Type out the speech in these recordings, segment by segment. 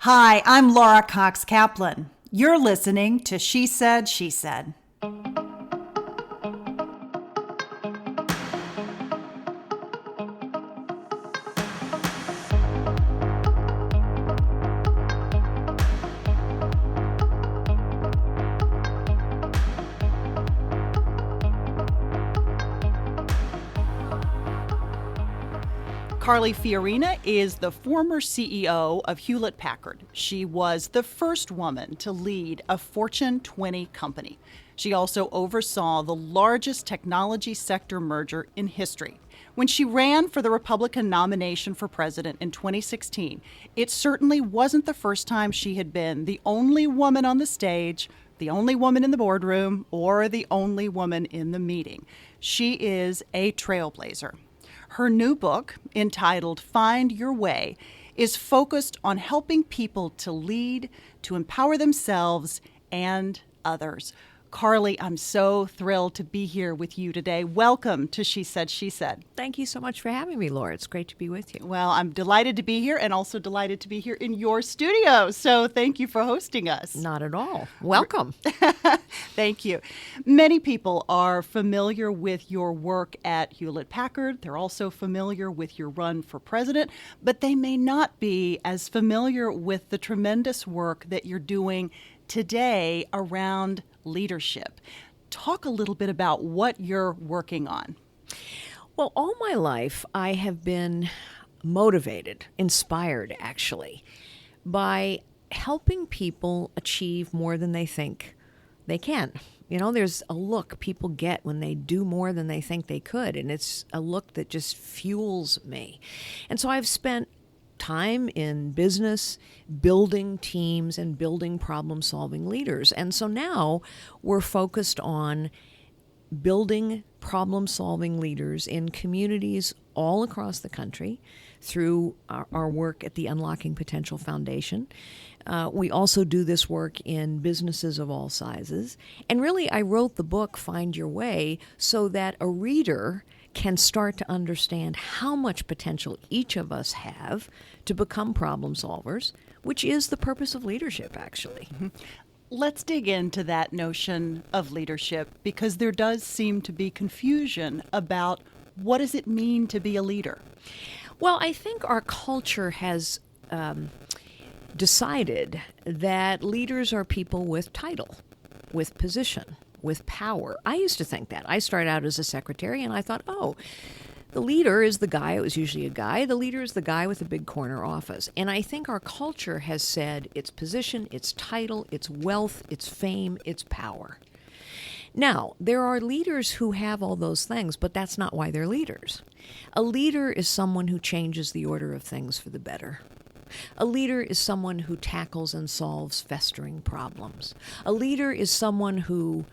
Hi, I'm Laura Cox Kaplan. You're listening to She Said, She Said. Carly Fiorina is the former CEO of Hewlett-Packard. She was the first woman to lead a Fortune 20 company. She also oversaw the largest technology sector merger in history. When she ran for the Republican nomination for president in 2016, it certainly wasn't the first time she had been the only woman on the stage, the only woman in the boardroom, or the only woman in the meeting. She is a trailblazer. Her new book, entitled Find Your Way, is focused on helping people to lead, to empower themselves and others. Carly, I'm so thrilled to be here with you today. Welcome to She Said, She Said. Thank you so much for having me, Laura. It's great to be with you. Well, I'm delighted to be here and also delighted to be here in your studio. So thank you for hosting us. Not at all. Welcome. Thank you. Many people are familiar with your work at Hewlett-Packard. They're also familiar with your run for president, but they may not be as familiar with the tremendous work that you're doing today around leadership. Talk a little bit about what you're working on. Well, all my life, I have been motivated, inspired, actually, by helping people achieve more than they think they can. You know, there's a look people get when they do more than they think they could, and it's a look that just fuels me. And so I've spent time in business, building teams and building problem-solving leaders. And so now we're focused on building problem-solving leaders in communities all across the country through our work at the Unlocking Potential Foundation. We also do this work in businesses of all sizes. And really, I wrote the book, Find Your Way, so that a reader can start to understand how much potential each of us have to become problem solvers, which is the purpose of leadership, actually. Mm-hmm. Let's dig into that notion of leadership, because there does seem to be confusion about what does it mean to be a leader? Well, I think our culture has decided that leaders are people with title, with position, with power. I used to think that. I started out as a secretary and I thought, the leader is the guy, it was usually a guy, the leader is the guy with a big corner office. And I think our culture has said it's position, it's title, it's wealth, it's fame, it's power. Now, there are leaders who have all those things, but that's not why they're leaders. A leader is someone who changes the order of things for the better. A leader is someone who tackles and solves festering problems. A leader is someone who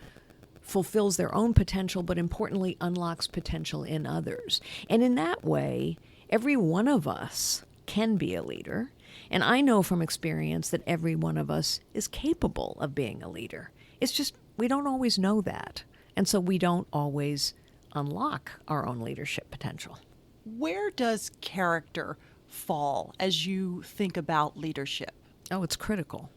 fulfills their own potential, but importantly, unlocks potential in others. And in that way, every one of us can be a leader. And I know from experience that every one of us is capable of being a leader. It's just we don't always know that. And so we don't always unlock our own leadership potential. Where does character fall as you think about leadership? Oh, it's critical.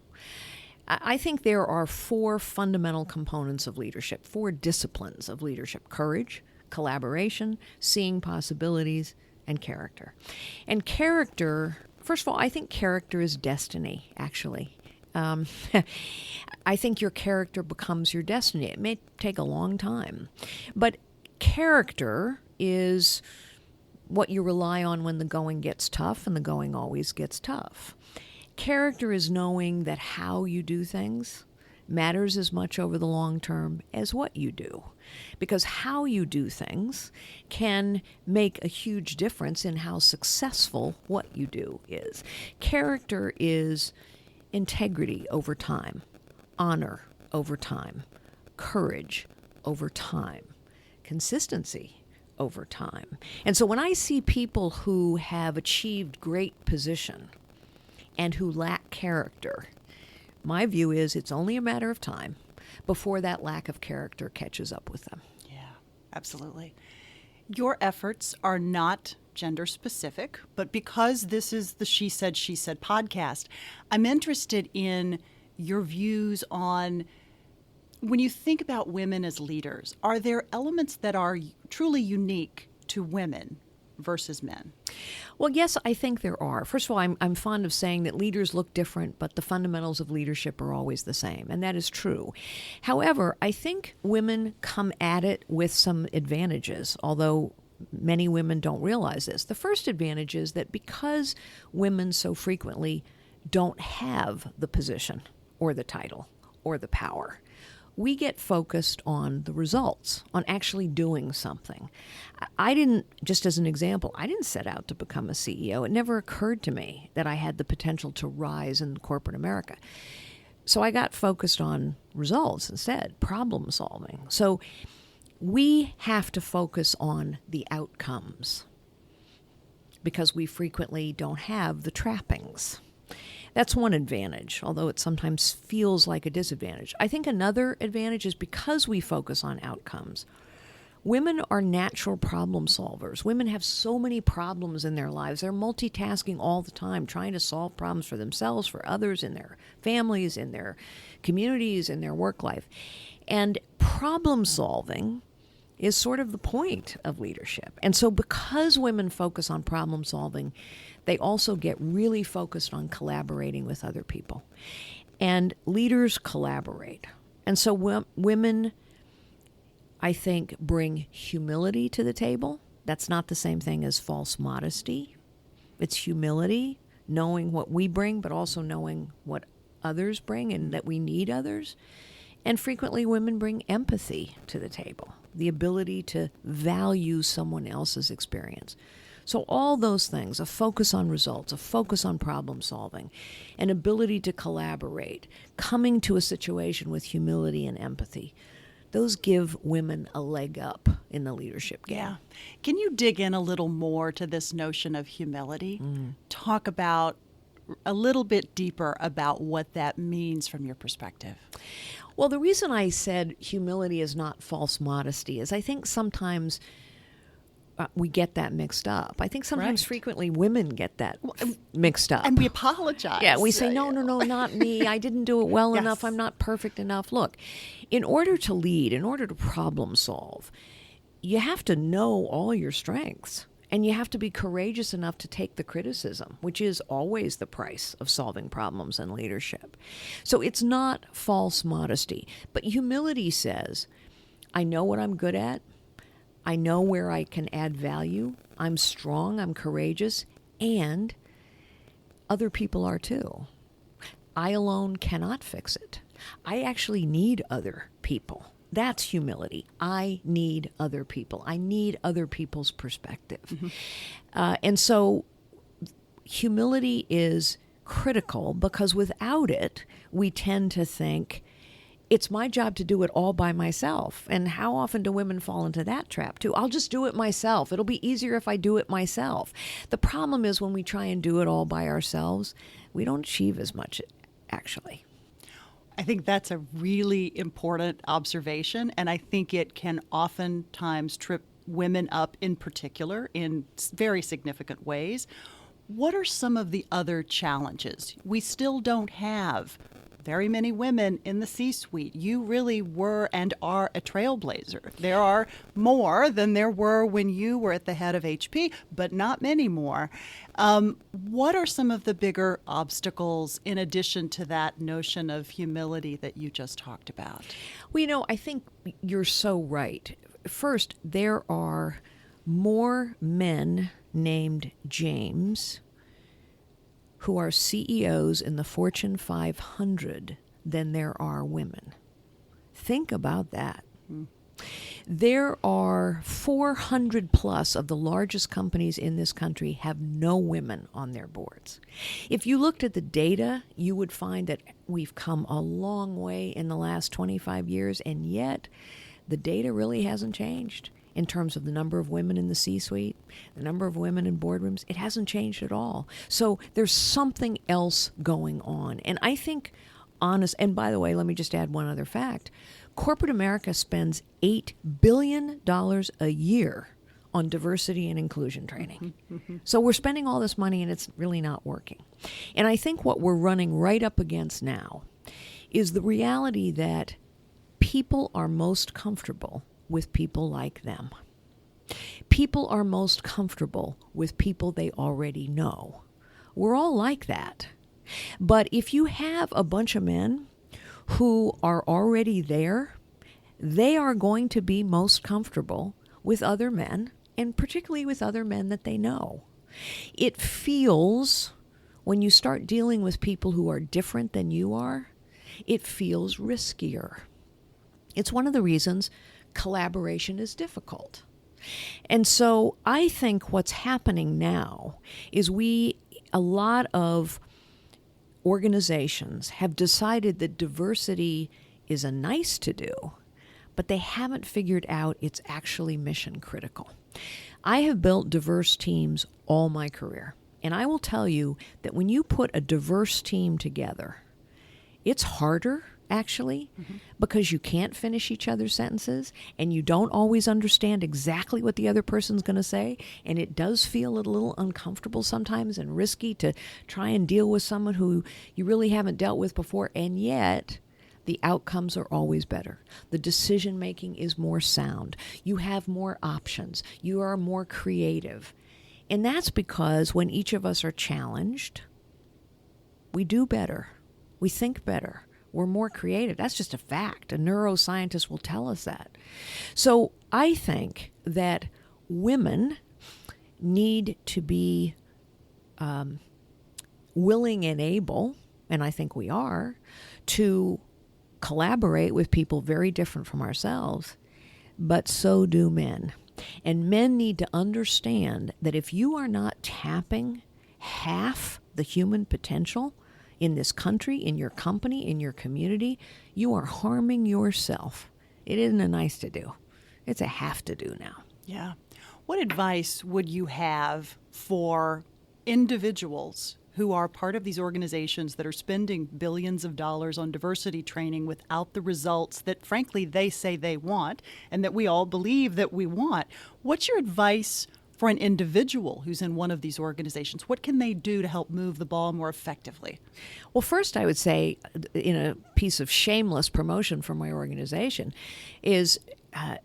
I think there are 4 fundamental components of leadership, 4 disciplines of leadership: courage, collaboration, seeing possibilities, and character. And character, first of all, I think character is destiny, actually. I think your character becomes your destiny. It may take a long time, but character is what you rely on when the going gets tough, and the going always gets tough. Character is knowing that how you do things matters as much over the long term as what you do, because how you do things can make a huge difference in how successful what you do is. Character is integrity over time, honor over time, courage over time, consistency over time. And so when I see people who have achieved great position and who lack character, my view is it's only a matter of time before that lack of character catches up with them. Yeah, absolutely. Your efforts are not gender specific, but because this is the She Said podcast, I'm interested in your views on when you think about women as leaders, are there elements that are truly unique to women versus men? Well, yes, I think there are. First of all, I'm fond of saying that leaders look different, but the fundamentals of leadership are always the same, and that is true. However, I think women come at it with some advantages, although many women don't realize this. The first advantage is that because women so frequently don't have the position or the title or the power, we get focused on the results, on actually doing something. I didn't, just as an example, I didn't set out to become a CEO. It never occurred to me that I had the potential to rise in corporate America. So I got focused on results instead, problem solving. So we have to focus on the outcomes because we frequently don't have the trappings. That's one advantage, although it sometimes feels like a disadvantage. I think another advantage is because we focus on outcomes. Women are natural problem solvers. Women have so many problems in their lives. They're multitasking all the time, trying to solve problems for themselves, for others, in their families, in their communities, in their work life. And problem solving is sort of the point of leadership. And so because women focus on problem solving, they also get really focused on collaborating with other people. And leaders collaborate. And so women, I think, bring humility to the table. That's not the same thing as false modesty. It's humility, knowing what we bring, but also knowing what others bring and that we need others. And frequently women bring empathy to the table, the ability to value someone else's experience. So all those things, a focus on results, a focus on problem solving, an ability to collaborate, coming to a situation with humility and empathy, those give women a leg up in the leadership game. Yeah. Can you dig in a little more to this notion of humility? Talk about a little bit deeper about what that means from your perspective. Well, the reason I said humility is not false modesty is I think sometimes we get that mixed up. I think sometimes frequently women get that mixed up. And we apologize. Yeah, we say, no, not me. I didn't do it well enough. I'm not perfect enough. Look, in order to lead, in order to problem solve, you have to know all your strengths. And you have to be courageous enough to take the criticism, which is always the price of solving problems and leadership. So it's not false modesty. But humility says, I know what I'm good at. I know where I can add value. I'm strong. I'm courageous. And other people are too. I alone cannot fix it. I actually need other people. That's humility. I need other people. I need other people's perspective. And so humility is critical because without it, we tend to think, it's my job to do it all by myself. And how often do women fall into that trap too? I'll just do it myself. It'll be easier if I do it myself. The problem is when we try and do it all by ourselves, we don't achieve as much, actually. I think that's a really important observation, and I think it can oftentimes trip women up in particular in very significant ways. What are some of the other challenges? We still don't have very many women in the C-suite. You really were and are a trailblazer. There are more than there were when you were at the head of HP, but not many more. What are some of the bigger obstacles in addition to that notion of humility that you just talked about? Well, I think you're so right. First, there are more men named James who are CEOs in the Fortune 500 than there are women. Think about that. There are 400 plus of the largest companies in this country have no women on their boards. If you looked at the data, you would find that we've come a long way in the last 25 years, and yet the data really hasn't changed. In terms of the number of women in the C-suite, the number of women in boardrooms, it hasn't changed at all. So there's something else going on. And I think and by the way, let me just add one other fact. Corporate America spends $8 billion a year on diversity and inclusion training. So we're spending all this money and it's really not working. And I think what we're running right up against now is the reality that people are most comfortable with people like them. People are most comfortable with people they already know. We're all like that. But if you have a bunch of men who are already there, they are going to be most comfortable with other men, and particularly with other men that they know. It feels, when you start dealing with people who are different than you are, it feels riskier. It's one of the reasons collaboration is difficult. And so I think what's happening now is a lot of organizations have decided that diversity is a nice to do, but they haven't figured out it's actually mission critical. I have built diverse teams all my career, and I will tell you that when you put a diverse team together, it's harder, actually, because you can't finish each other's sentences, and you don't always understand exactly what the other person's going to say, and it does feel a little uncomfortable sometimes and risky to try and deal with someone who you really haven't dealt with before, and yet the outcomes are always better. The decision-making is more sound. You have more options. You are more creative. And that's because when each of us are challenged, we do better. We think better. We're more creative. That's just a fact. A neuroscientist will tell us that. So I think that women need to be willing and able, and I think we are, to collaborate with people very different from ourselves, but so do men. And men need to understand that if you are not tapping half the human potential in this country, in your company, in your community, you are harming yourself. It isn't a nice to do. It's a have to do now. Yeah. What advice would you have for individuals who are part of these organizations that are spending billions of dollars on diversity training without the results that, frankly, they say they want and that we all believe that we want? What's your advice for an individual who's in one of these organizations? What can they do to help move the ball more effectively? Well, first, I would say, in a piece of shameless promotion for my organization, is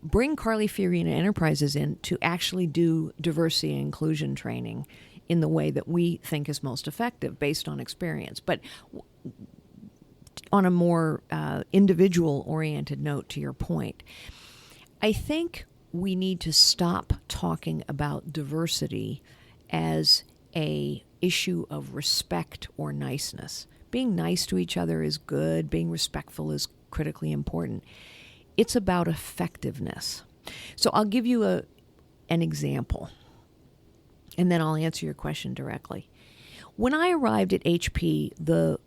bring Carly Fiorina Enterprises in to actually do diversity and inclusion training in the way that we think is most effective based on experience. But on a more individual-oriented note, to your point, I think we need to stop talking about diversity as a issue of respect or niceness. Being nice to each other is good. Being respectful is critically important. It's about effectiveness. So I'll give you an example, and then I'll answer your question directly. When I arrived at HP, the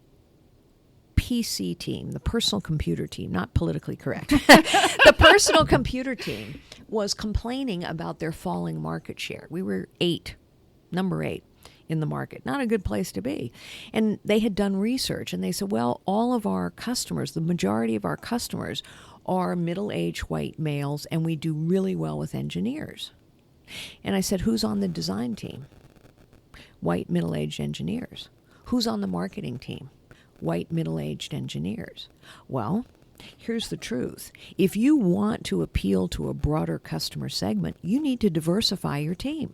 PC team, the personal computer team, not politically correct, the personal computer team was complaining about their falling market share. We were number 8 in the market. Not a good place to be. And they had done research, and they said, well, all of our customers, the majority of our customers, are middle-aged white males, and we do really well with engineers. And I said, who's on the design team? White middle-aged engineers. Who's on the marketing team? White middle-aged engineers. Well, here's the truth. If you want to appeal to a broader customer segment, you need to diversify your team,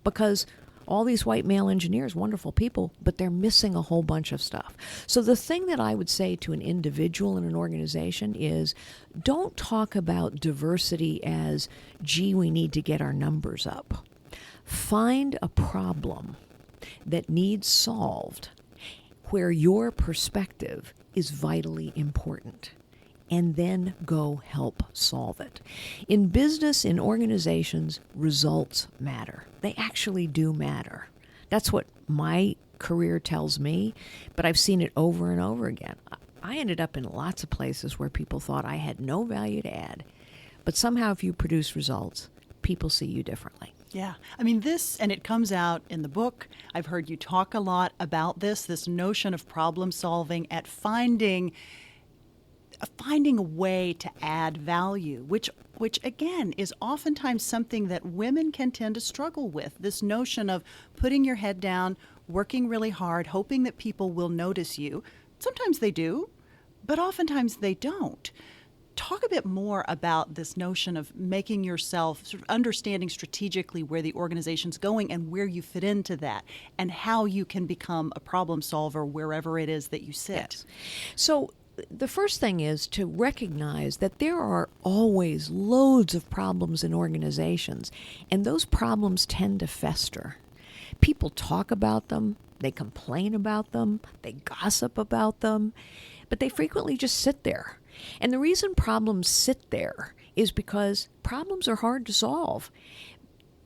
because all these white male engineers, wonderful people, but they're missing a whole bunch of stuff. So the thing that I would say to an individual in an organization is, don't talk about diversity as, gee, we need to get our numbers up. Find a problem that needs solved where your perspective is vitally important, and then go help solve it. In business, in organizations, results matter. They actually do matter. That's what my career tells me, but I've seen it over and over again. I ended up in lots of places where people thought I had no value to add, but somehow if you produce results, people see you differently. Yeah. I mean, and it comes out in the book. I've heard you talk a lot about this notion of problem solving, at finding finding a way to add value, which again is oftentimes something that women can tend to struggle with. This notion of putting your head down, working really hard, hoping that people will notice you. Sometimes they do, but oftentimes they don't. Talk a bit more about this notion of making yourself, sort of understanding strategically where the organization's going and where you fit into that, and how you can become a problem solver wherever it is that you sit. Yes. So the first thing is to recognize that there are always loads of problems in organizations, and those problems tend to fester. People talk about them, they complain about them, they gossip about them, but they frequently just sit there. And the reason problems sit there is because problems are hard to solve.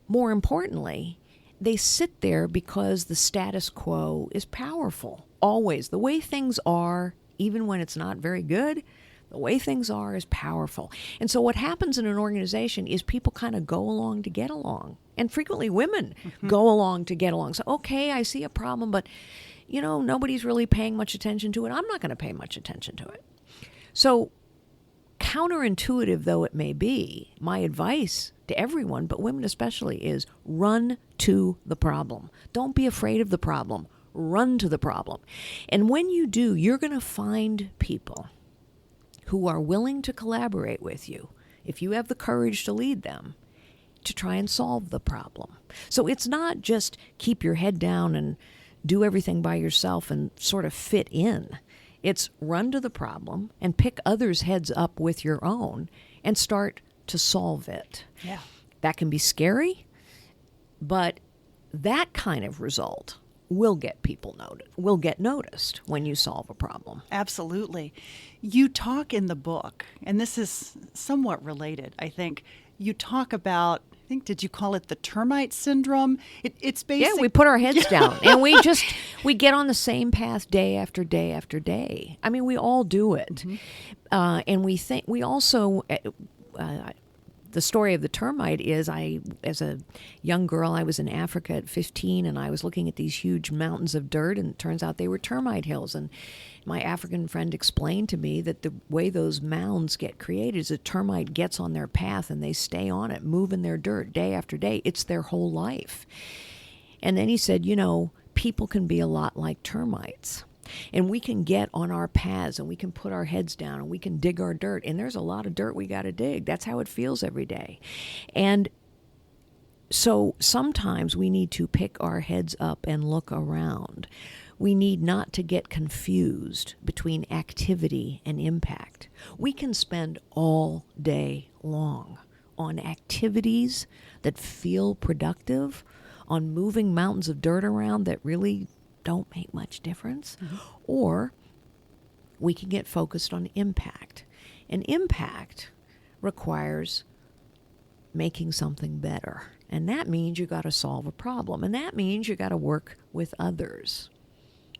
More importantly, they sit there because the status quo is powerful. Always. The way things are, even when it's not very good, the way things are is powerful. And so what happens in an organization is people kind of go along to get along. And frequently women go along to get along. So, okay, I see a problem, but, nobody's really paying much attention to it. I'm not going to pay much attention to it. So counterintuitive though it may be, my advice to everyone, but women especially, is run to the problem. Don't be afraid of the problem. Run to the problem. And when you do, you're going to find people who are willing to collaborate with you, if you have the courage to lead them, to try and solve the problem. So it's not just keep your head down and do everything by yourself and sort of fit in. It's run to the problem and pick others' heads up with your own and start to solve it. Yeah. That can be scary, but that kind of result will get people will get noticed when you solve a problem. Absolutely. You talk in the book, and this is somewhat related, I think. You talk about, did you call it the termite syndrome? It's basically... Yeah, we put our heads down, and we get on the same path day after day after day. I mean, we all do it. Mm-hmm. And we also... the story of the termite is, as a young girl, I was in Africa at 15, and I was looking at these huge mountains of dirt, and it turns out they were termite hills. And my African friend explained to me that the way those mounds get created is a termite gets on their path, and they stay on it, moving their dirt day after day. It's their whole life. And then he said, people can be a lot like termites. And we can get on our paths, and we can put our heads down, and we can dig our dirt. And there's a lot of dirt we got to dig. That's how it feels every day. And so sometimes we need to pick our heads up and look around. We need not to get confused between activity and impact. We can spend all day long on activities that feel productive, on moving mountains of dirt around that really don't make much difference, or we can get focused on impact. And impact requires making something better. And that means you got to solve a problem. And that means you got to work with others.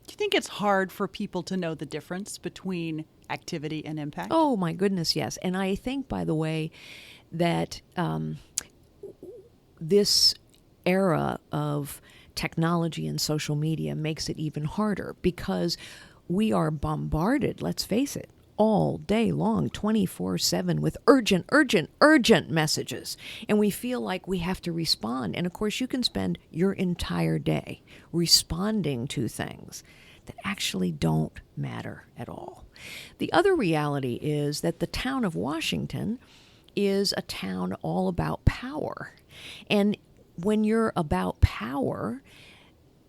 Do you think it's hard for people to know the difference between activity and impact? Oh, my goodness, yes. And I think, by the way, that this era of technology and social media makes it even harder, because we are bombarded, let's face it, all day long, 24/7, with urgent messages. And we feel like we have to respond. And of course, you can spend your entire day responding to things that actually don't matter at all. The other reality is that the town of Washington is a town all about power. And when you're about power,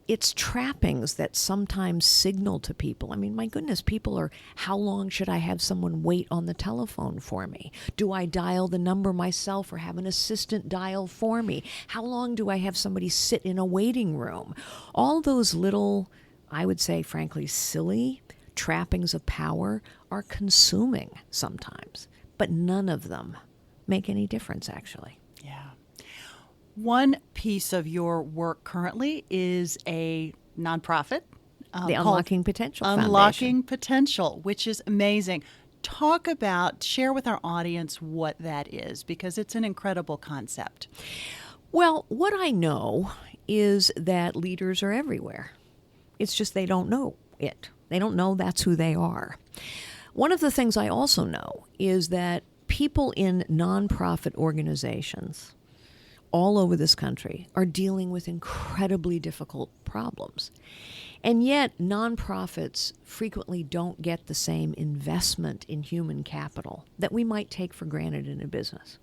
it's trappings that sometimes signal to people. I mean, my goodness, people are, how long should I have someone wait on the telephone for me? Do I dial the number myself or have an assistant dial for me? How long do I have somebody sit in a waiting room? All those little, I would say, frankly, silly trappings of power are consuming sometimes, but none of them make any difference, actually. Yeah. One piece of your work currently is a nonprofit. The Unlocking Potential Foundation. Unlocking Potential, which is amazing. Share with our audience what that is, because it's an incredible concept. Well, what I know is that leaders are everywhere. It's just they don't know it. They don't know that's who they are. One of the things I also know is that people in nonprofit organizations all over this country are dealing with incredibly difficult problems. And yet, nonprofits frequently don't get the same investment in human capital that we might take for granted in a business.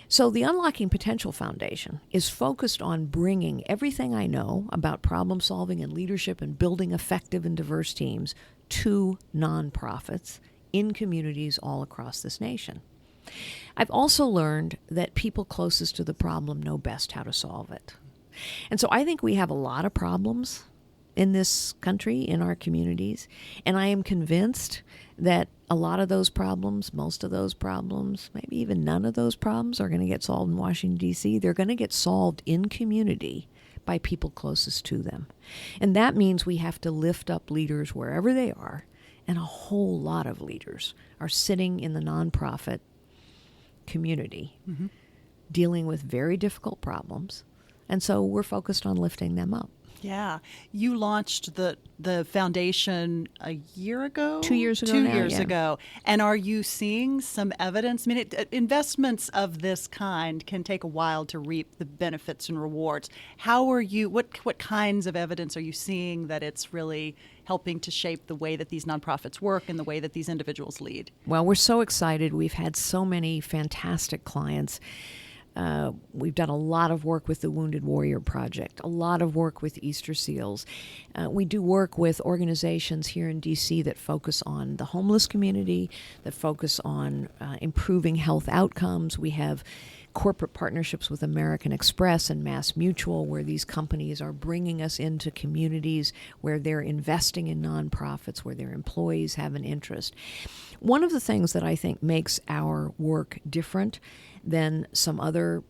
So the Unlocking Potential Foundation is focused on bringing everything I know about problem solving and leadership and building effective and diverse teams to nonprofits in communities all across this nation. I've also learned that people closest to the problem know best how to solve it. And so I think we have a lot of problems in this country, in our communities, and I am convinced that a lot of those problems, most of those problems, maybe even none of those problems are going to get solved in Washington, D.C. They're going to get solved in community by people closest to them. And that means we have to lift up leaders wherever they are, and a whole lot of leaders are sitting in the nonprofit community dealing with very difficult problems, and so we're focused on lifting them up. Yeah. You launched the foundation a year ago? 2 years ago 2 now, years yeah. ago. And are you seeing some evidence? I mean, investments of this kind can take a while to reap the benefits and rewards. How are you, what kinds of evidence are you seeing that it's really helping to shape the way that these nonprofits work and the way that these individuals lead? Well, we're so excited. We've had so many fantastic clients. We've done a lot of work with the Wounded Warrior Project, a lot of work with Easter Seals. We do work with organizations here in D.C. that focus on the homeless community, that focus on improving health outcomes. We have corporate partnerships with American Express and Mass Mutual, where these companies are bringing us into communities where they're investing in nonprofits, where their employees have an interest. One of the things that I think makes our work different than some other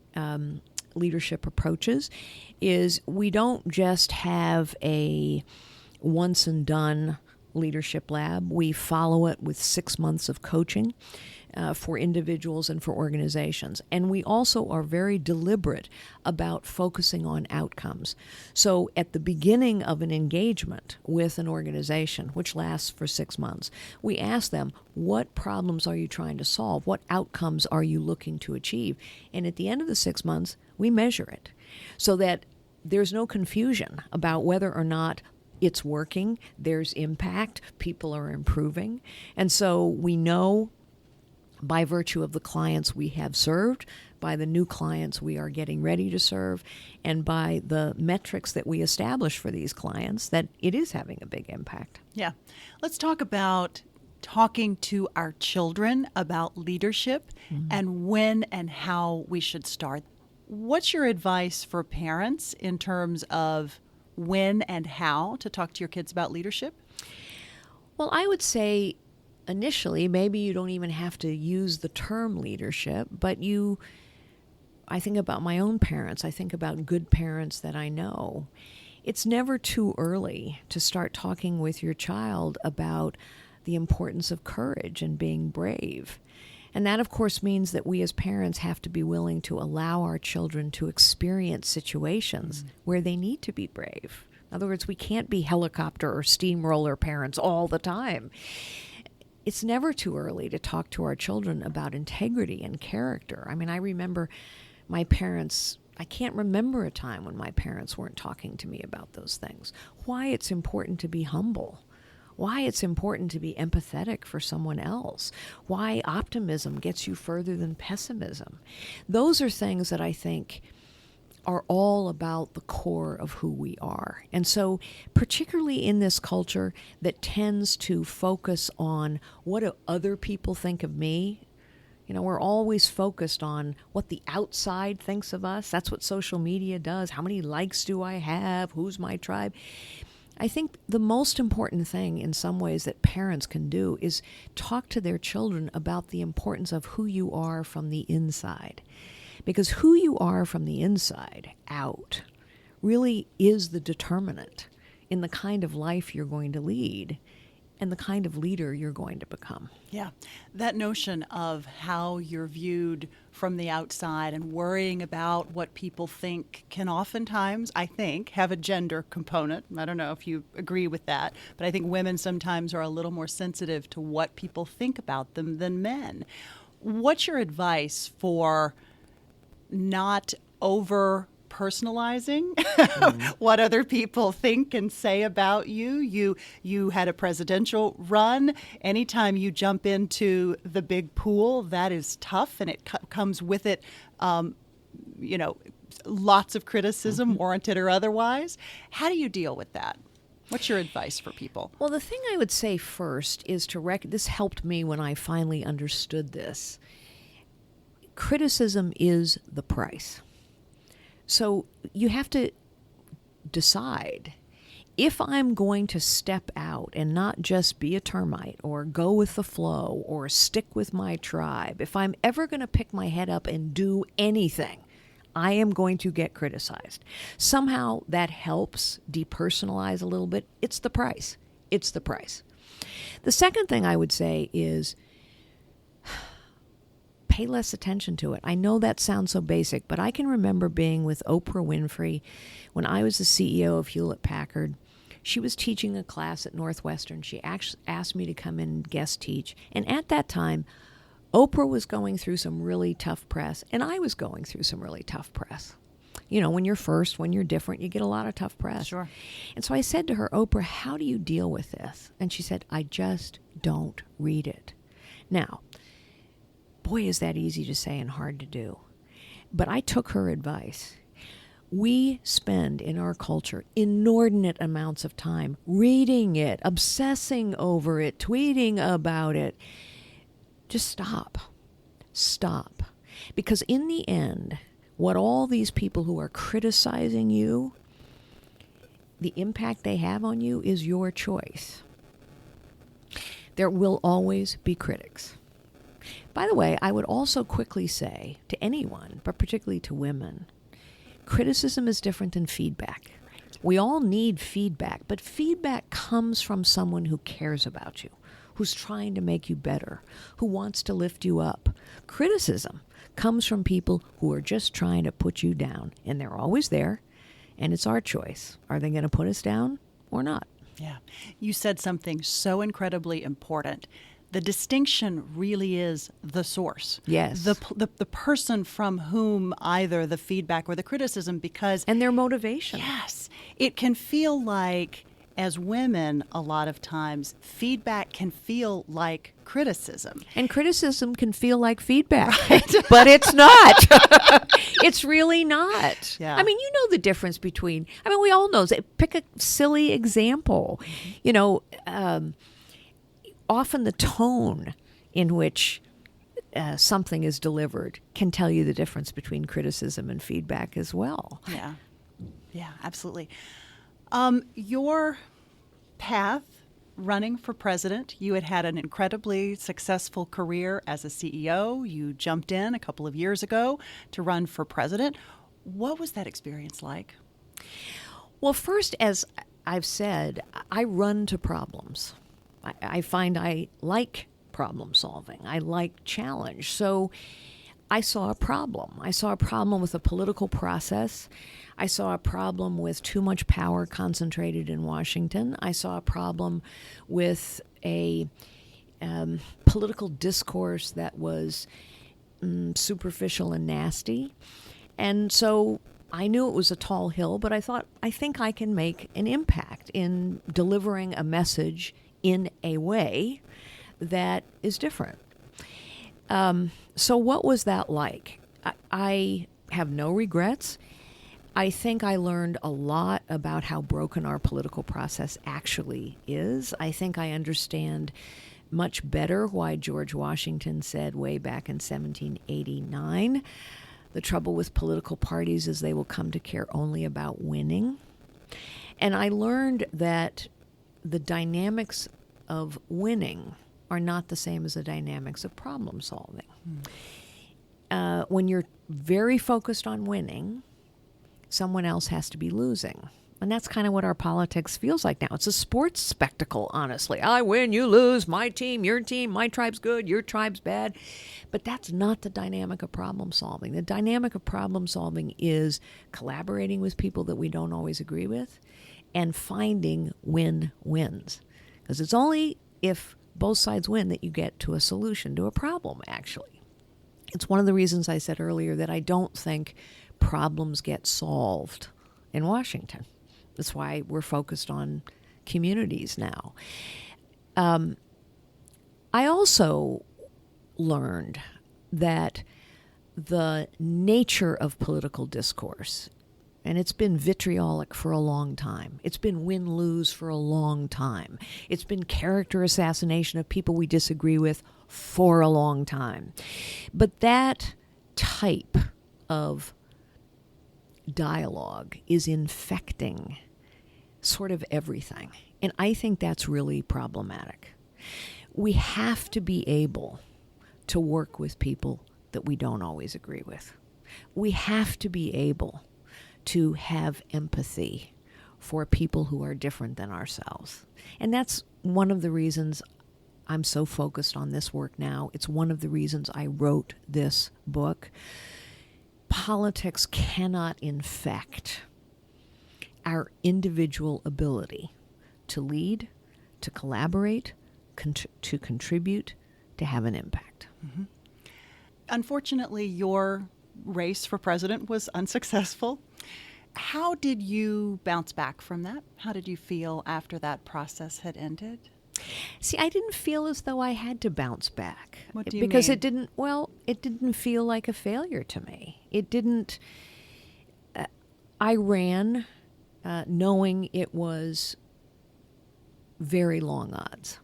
leadership approaches is we don't just have a once and done leadership lab. We follow it with 6 months of coaching for individuals and for organizations. And we also are very deliberate about focusing on outcomes. So at the beginning of an engagement with an organization, which lasts for 6 months, we ask them, what problems are you trying to solve? What outcomes are you looking to achieve? And at the end of the 6 months, we measure it so that there's no confusion about whether or not it's working, there's impact, people are improving. And so we know by virtue of the clients we have served, by the new clients we are getting ready to serve, and by the metrics that we establish for these clients, that it is having a big impact. Yeah. Let's talk about talking to our children about leadership and when and how we should start. What's your advice for parents in terms of when and how to talk to your kids about leadership? Well, I would say initially, maybe you don't even have to use the term leadership, but I think about my own parents. I think about good parents that I know. It's never too early to start talking with your child about the importance of courage and being brave. And that, of course, means that we as parents have to be willing to allow our children to experience situations where they need to be brave. In other words, we can't be helicopter or steamroller parents all the time. It's never too early to talk to our children about integrity and character. I mean, I remember my parents, I can't remember a time when my parents weren't talking to me about those things. Why it's important to be humble. Why it's important to be empathetic for someone else. Why optimism gets you further than pessimism. Those are things that I think are all about the core of who we are. And so particularly in this culture that tends to focus on what do other people think of me, we're always focused on what the outside thinks of us. That's what social media does. How many likes do I have? Who's my tribe? I think the most important thing in some ways that parents can do is talk to their children about the importance of who you are from the inside. Because who you are from the inside out really is the determinant in the kind of life you're going to lead and the kind of leader you're going to become. Yeah. That notion of how you're viewed from the outside and worrying about what people think can oftentimes, I think, have a gender component. I don't know if you agree with that, but I think women sometimes are a little more sensitive to what people think about them than men. What's your advice for not over personalizing what other people think and say about you? You had a presidential run. Anytime you jump into the big pool, that is tough, and it comes with it, lots of criticism, warranted or otherwise. How do you deal with that? What's your advice for people? Well, the thing I would say first is this helped me when I finally understood this. Criticism is the price. So you have to decide, if I'm going to step out and not just be a termite or go with the flow or stick with my tribe, if I'm ever going to pick my head up and do anything, I am going to get criticized. Somehow that helps depersonalize a little bit. It's the price. It's the price. The second thing I would say is pay less attention to it. I know that sounds so basic, but I can remember being with Oprah Winfrey when I was the CEO of Hewlett Packard. She was teaching a class at Northwestern. She actually asked me to come in and guest teach. And at that time, Oprah was going through some really tough press, and I was going through some really tough press. You know, when you're first, when you're different, you get a lot of tough press. Sure. And so I said to her, Oprah, how do you deal with this? And she said, I just don't read it. Now, boy, is that easy to say and hard to do. But I took her advice. We spend in our culture inordinate amounts of time reading it, obsessing over it, tweeting about it. Just stop. Stop. Because in the end, what all these people who are criticizing you, the impact they have on you is your choice. There will always be critics. By the way, I would also quickly say to anyone, but particularly to women, criticism is different than feedback. We all need feedback, but feedback comes from someone who cares about you, who's trying to make you better, who wants to lift you up. Criticism comes from people who are just trying to put you down, and they're always there, and it's our choice. Are they going to put us down or not? Yeah. You said something so incredibly important. The distinction really is the source. Yes. The person from whom either the feedback or the criticism, because... And their motivation. Yes. It can feel like, as women, a lot of times, feedback can feel like criticism. And criticism can feel like feedback. Right. But it's not. It's really not. Yeah. I mean, you know the difference between... I mean, we all know. Pick a silly example. You know... often the tone in which something is delivered can tell you the difference between criticism and feedback as well. Yeah. Yeah, absolutely. Your path running for president, you had an incredibly successful career as a CEO. You jumped in a couple of years ago to run for president. What was that experience like? Well, first, as I've said, I run to problems. I find I like problem solving. I like challenge. So I saw a problem. I saw a problem with the political process. I saw a problem with too much power concentrated in Washington. I saw a problem with a political discourse that was superficial and nasty. And so I knew it was a tall hill, but I thought, I think I can make an impact in delivering a message in a way that is different. So what was that like? I have no regrets. I think I learned a lot about how broken our political process actually is. I think I understand much better why George Washington said way back in 1789, the trouble with political parties is they will come to care only about winning. And I learned that the dynamics of winning are not the same as the dynamics of problem solving. When you're very focused on winning, someone else has to be losing. And that's kind of what our politics feels like now. It's a sports spectacle, honestly. I win, you lose, my team, my tribe's good, your tribe's bad. But that's not the dynamic of problem solving. The dynamic of problem solving is collaborating with people that we don't always agree with and finding win-wins. Because it's only if both sides win that you get to a solution to a problem, actually. It's one of the reasons I said earlier that I don't think problems get solved in Washington. That's why we're focused on communities now. I also learned that the nature of political discourse, and it's been vitriolic for a long time. It's been win-lose for a long time. It's been character assassination of people we disagree with for a long time. But that type of dialogue is infecting sort of everything. And I think that's really problematic. We have to be able to work with people that we don't always agree with. We have to be able to have empathy for people who are different than ourselves. And that's one of the reasons I'm so focused on this work now. It's one of the reasons I wrote this book. Politics cannot infect our individual ability to lead, to collaborate, to contribute, to have an impact. Mm-hmm. Unfortunately, your race for president was unsuccessful. How did you bounce back from that? How did you feel after that process had ended? See, I didn't feel as though I had to bounce back. What do you because mean? it didn't feel like a failure to me. It didn't. I ran knowing it was very long odds.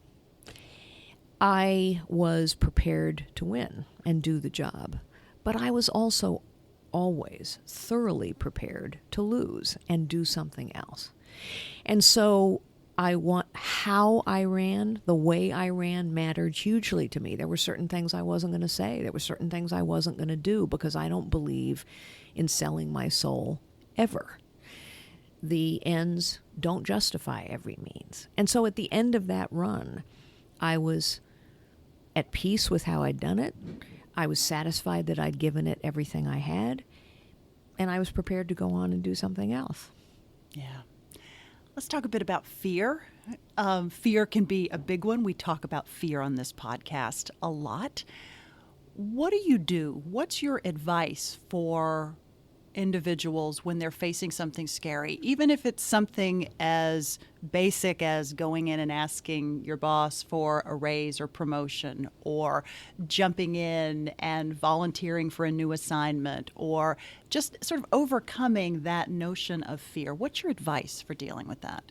I was prepared to win and do the job, but I was also always thoroughly prepared to lose and do something else. And so how I ran, the way I ran mattered hugely to me. There were certain things I wasn't going to say. There were certain things I wasn't going to do because I don't believe in selling my soul ever. The ends don't justify every means. And so at the end of that run, I was at peace with how I'd done it. I was satisfied that I'd given it everything I had. And I was prepared to go on and do something else. Yeah. Let's talk a bit about fear. Fear can be a big one. We talk about fear on this podcast a lot. What do you do? What's your advice for individuals when they're facing something scary, even if it's something as basic as going in and asking your boss for a raise or promotion, or jumping in and volunteering for a new assignment, or just sort of overcoming that notion of fear? What's your advice for dealing with that?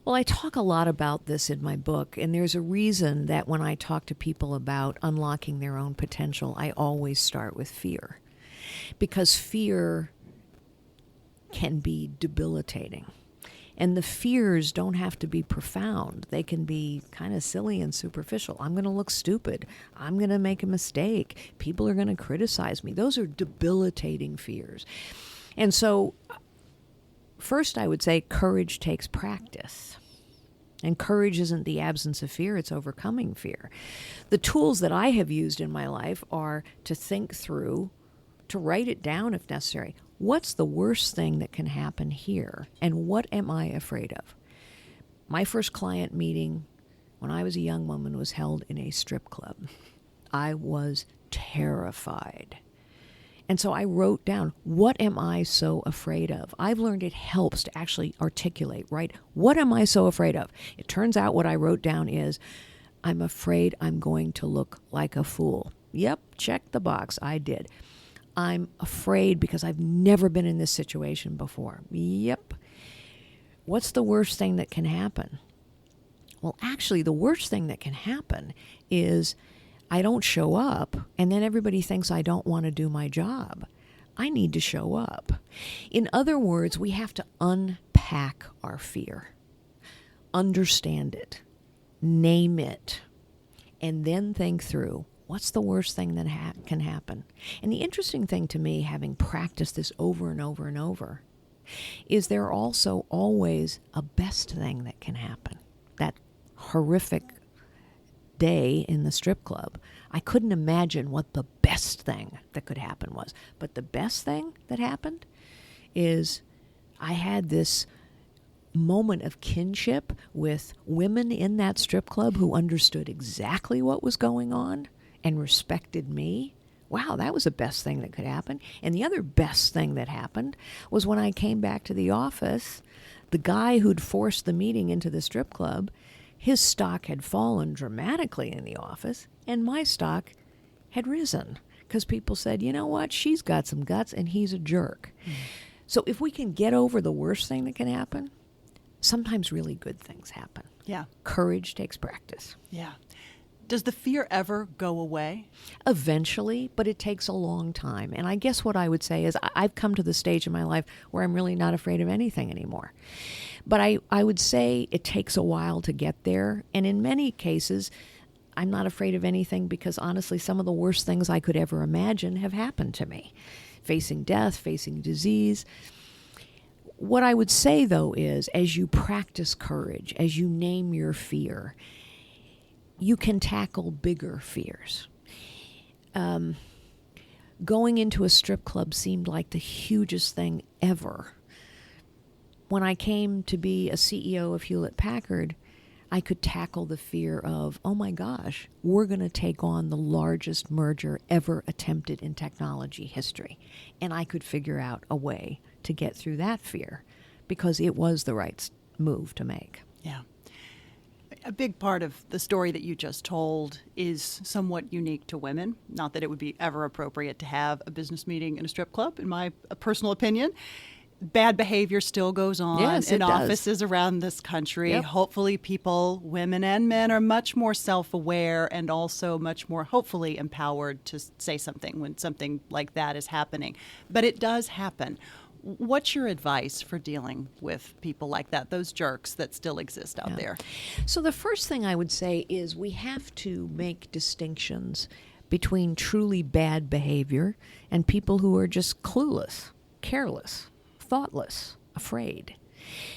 Well, I talk a lot about this in my book, and there's a reason that when I talk to people about unlocking their own potential, I always start with fear. Because fear can be debilitating. And the fears don't have to be profound. They can be kind of silly and superficial. I'm going to look stupid. I'm going to make a mistake. People are going to criticize me. Those are debilitating fears. And so, first I would say courage takes practice. And courage isn't the absence of fear, it's overcoming fear. The tools that I have used in my life are to think through, to write it down if necessary. What's the worst thing that can happen here? And what am I afraid of? My first client meeting when I was a young woman was held in a strip club. I was terrified. And so I wrote down, what am I so afraid of? I've learned it helps to actually articulate, right? What am I so afraid of? It turns out what I wrote down is, I'm afraid I'm going to look like a fool. Yep, check the box. I did. I'm afraid because I've never been in this situation before. Yep. What's the worst thing that can happen? Well, actually, the worst thing that can happen is I don't show up, and then everybody thinks I don't want to do my job. I need to show up. In other words, we have to unpack our fear, understand it, name it, and then think through, what's the worst thing that can happen? And the interesting thing to me, having practiced this over and over and over, is there also always a best thing that can happen. That horrific day in the strip club, I couldn't imagine what the best thing that could happen was. But the best thing that happened is I had this moment of kinship with women in that strip club who understood exactly what was going on and respected me. Wow, that was the best thing that could happen. And the other best thing that happened was when I came back to the office, the guy who'd forced the meeting into the strip club, his stock had fallen dramatically in the office, and my stock had risen because people said, you know what, she's got some guts and he's a jerk. So if we can get over the worst thing that can happen, sometimes really good things happen. Yeah. Courage takes practice. Yeah. Does the fear ever go away? Eventually, but it takes a long time. And I guess what I would say is I've come to the stage in my life where I'm really not afraid of anything anymore. But I would say it takes a while to get there. And in many cases, I'm not afraid of anything because honestly, some of the worst things I could ever imagine have happened to me. Facing death, facing disease. What I would say, though, is as you practice courage, as you name your fear, you can tackle bigger fears. Going into a strip club seemed like the hugest thing ever. When I came to be a CEO of Hewlett-Packard, I could tackle the fear of, oh my gosh, we're going to take on the largest merger ever attempted in technology history. And I could figure out a way to get through that fear because it was the right move to make. Yeah. A big part of the story that you just told is somewhat unique to women. Not that it would be ever appropriate to have a business meeting in a strip club, in my personal opinion. Bad behavior still goes on in offices around this country. Yep. Hopefully people, women and men, are much more self-aware and also much more, hopefully, empowered to say something when something like that is happening. But it does happen. What's your advice for dealing with people like that, those jerks that still exist out there? So the first thing I would say is we have to make distinctions between truly bad behavior and people who are just clueless, careless, thoughtless, afraid.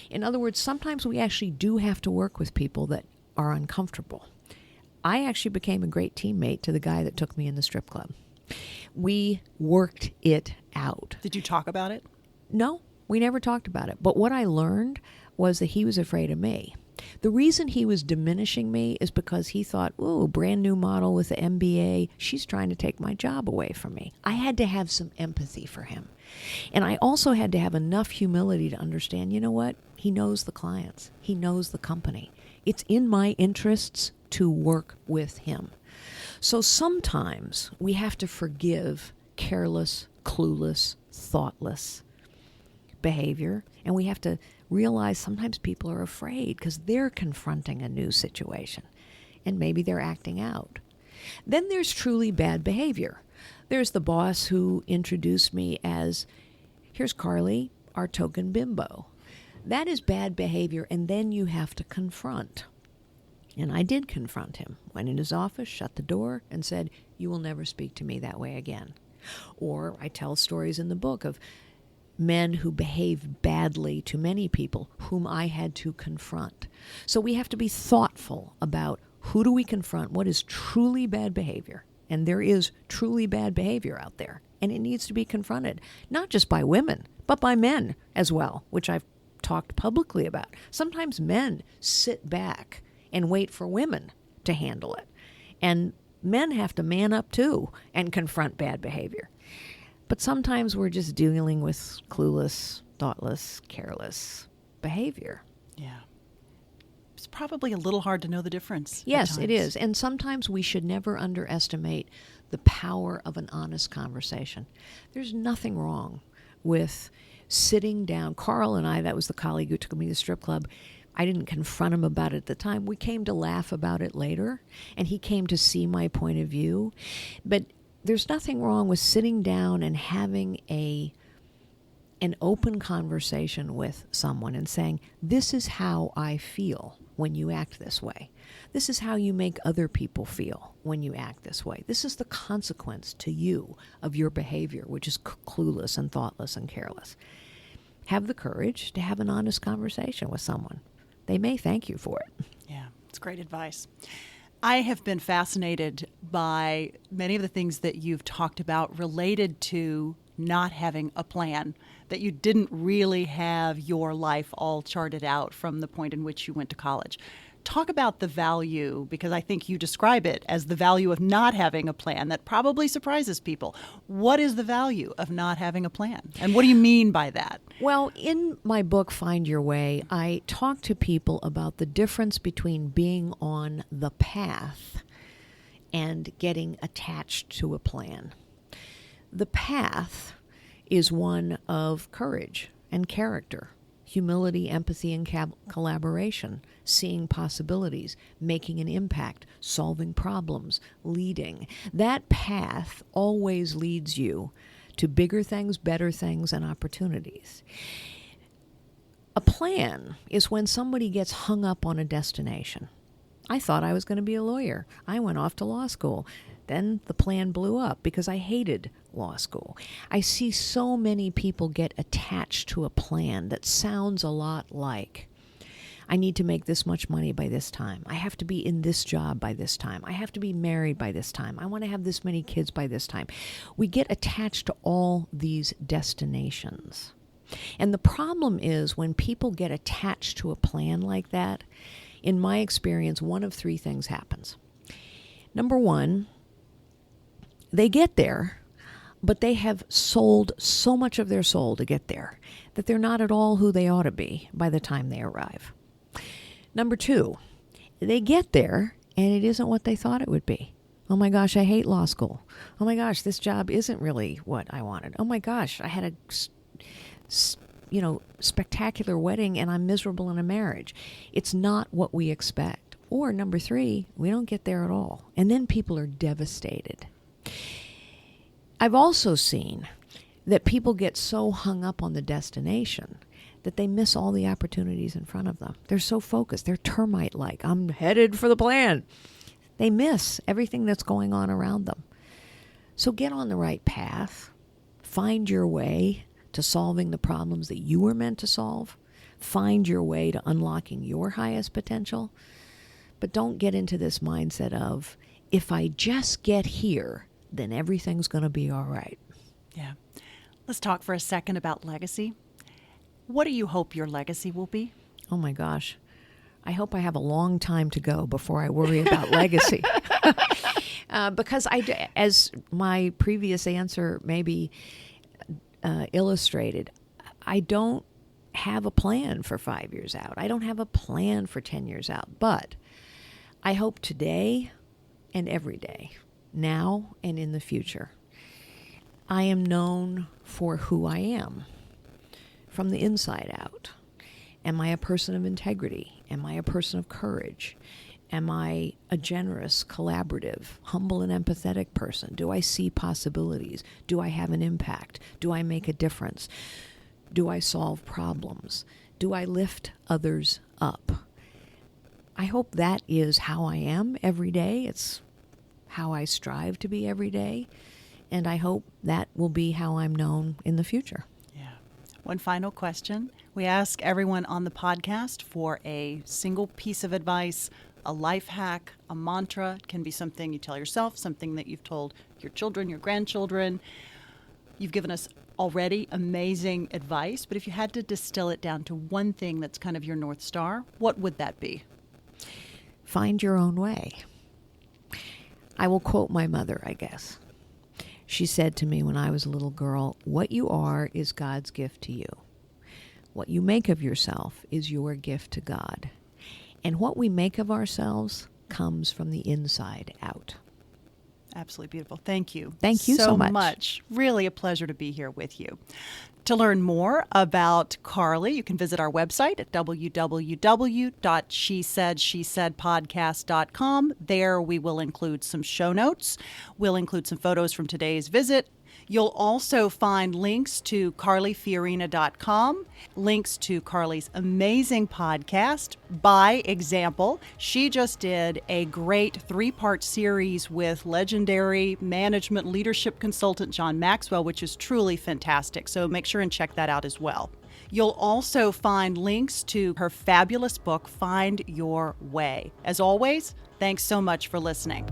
In other words, sometimes we actually do have to work with people that are uncomfortable. I actually became a great teammate to the guy that took me in the strip club. We worked it out. Did you talk about it? No, we never talked about it. But what I learned was that he was afraid of me. The reason he was diminishing me is because he thought, ooh, brand new model with the MBA, she's trying to take my job away from me. I had to have some empathy for him. And I also had to have enough humility to understand, you know what? He knows the clients. He knows the company. It's in my interests to work with him. So sometimes we have to forgive careless, clueless, thoughtless behavior, and we have to realize sometimes people are afraid because they're confronting a new situation, and maybe they're acting out. Then there's truly bad behavior. There's the boss who introduced me as, here's Carly, our token bimbo. That is bad behavior, and then you have to confront. And I did confront him. Went in his office, shut the door, and said, you will never speak to me that way again. Or I tell stories in the book of men who behave badly to many people whom I had to confront. So we have to be thoughtful about who do we confront, what is truly bad behavior. And there is truly bad behavior out there. And it needs to be confronted, not just by women, but by men as well, which I've talked publicly about. Sometimes men sit back and wait for women to handle it. And men have to man up too and confront bad behavior. But sometimes we're just dealing with clueless, thoughtless, careless behavior. Yeah. It's probably a little hard to know the difference. Yes, it is. And sometimes we should never underestimate the power of an honest conversation. There's nothing wrong with sitting down. Carl and I, that was the colleague who took me to the strip club, I didn't confront him about it at the time. We came to laugh about it later, and he came to see my point of view. But there's nothing wrong with sitting down and having an open conversation with someone and saying, this is how I feel when you act this way. This is how you make other people feel when you act this way. This is the consequence to you of your behavior, which is clueless and thoughtless and careless. have the courage to have an honest conversation with someone. They may thank you for it. Yeah, it's great advice. I have been fascinated by many of the things that you've talked about related to not having a plan, that you didn't really have your life all charted out from the point in which you went to college. Talk about the value, because I think you describe it as the value of not having a plan. That probably surprises people. What is the value of not having a plan? And what do you mean by that? Well, in my book, Find Your Way, I talk to people about the difference between being on the path and getting attached to a plan. The path is one of courage and character, humility, empathy, and collaboration, seeing possibilities, making an impact, solving problems, leading. That path always leads you to bigger things, better things, and opportunities. A plan is when somebody gets hung up on a destination. I thought I was going to be a lawyer. I went off to law school. Then the plan blew up because I hated law school. I see so many people get attached to a plan that sounds a lot like, I need to make this much money by this time. I have to be in this job by this time. I have to be married by this time. I want to have this many kids by this time. We get attached to all these destinations. And the problem is when people get attached to a plan like that, in my experience, one of three things happens. Number one, they get there, but they have sold so much of their soul to get there that they're not at all who they ought to be by the time they arrive. Number two, they get there and it isn't what they thought it would be. Oh my gosh, I hate law school. Oh my gosh, this job isn't really what I wanted. Oh my gosh, I had a spectacular wedding and I'm miserable in a marriage. It's not what we expect. Or number three, we don't get there at all. And then people are devastated. I've also seen that people get so hung up on the destination that they miss all the opportunities in front of them. They're so focused. They're termite-like. I'm headed for the plan. They miss everything that's going on around them. So get on the right path. Find your way to solving the problems that you were meant to solve. Find your way to unlocking your highest potential. But don't get into this mindset of, if I just get here, then everything's going to be all right. Yeah. Let's talk for a second about legacy. What do you hope your legacy will be? Oh my gosh. I hope I have a long time to go before I worry about legacy. Because as my previous answer maybe illustrated, I don't have a plan for 5 years out. I don't have a plan for 10 years out. But I hope today and every day, now and in the future, I am known for who I am from the inside out. Am I a person of integrity? Am I a person of courage? Am I a generous, collaborative, humble, and empathetic person? Do I see possibilities? Do I have an impact? Do I make a difference? Do I solve problems? Do I lift others up? I hope that is how I am every day. It's how I strive to be every day. And I hope that will be how I'm known in the future. Yeah. One final question. We ask everyone on the podcast for a single piece of advice, a life hack, a mantra. It can be something you tell yourself, something that you've told your children, your grandchildren. You've given us already amazing advice, but if you had to distill it down to one thing that's kind of your North Star, what would that be? Find your own way. I will quote my mother, I guess. She said to me when I was a little girl, "What you are is God's gift to you. What you make of yourself is your gift to God. And what we make of ourselves comes from the inside out." Absolutely beautiful. Thank you. Thank you so much. Really a pleasure to be here with you. To learn more about Carly, you can visit our website at www.shesaidshesaidpodcast.com. There we will include some show notes. We'll include some photos from today's visit. You'll also find links to carlyfiorina.com, links to Carly's amazing podcast. By example, she just did a great 3-part series with legendary management leadership consultant John Maxwell, which is truly fantastic. So make sure and check that out as well. You'll also find links to her fabulous book, Find Your Way. As always, thanks so much for listening.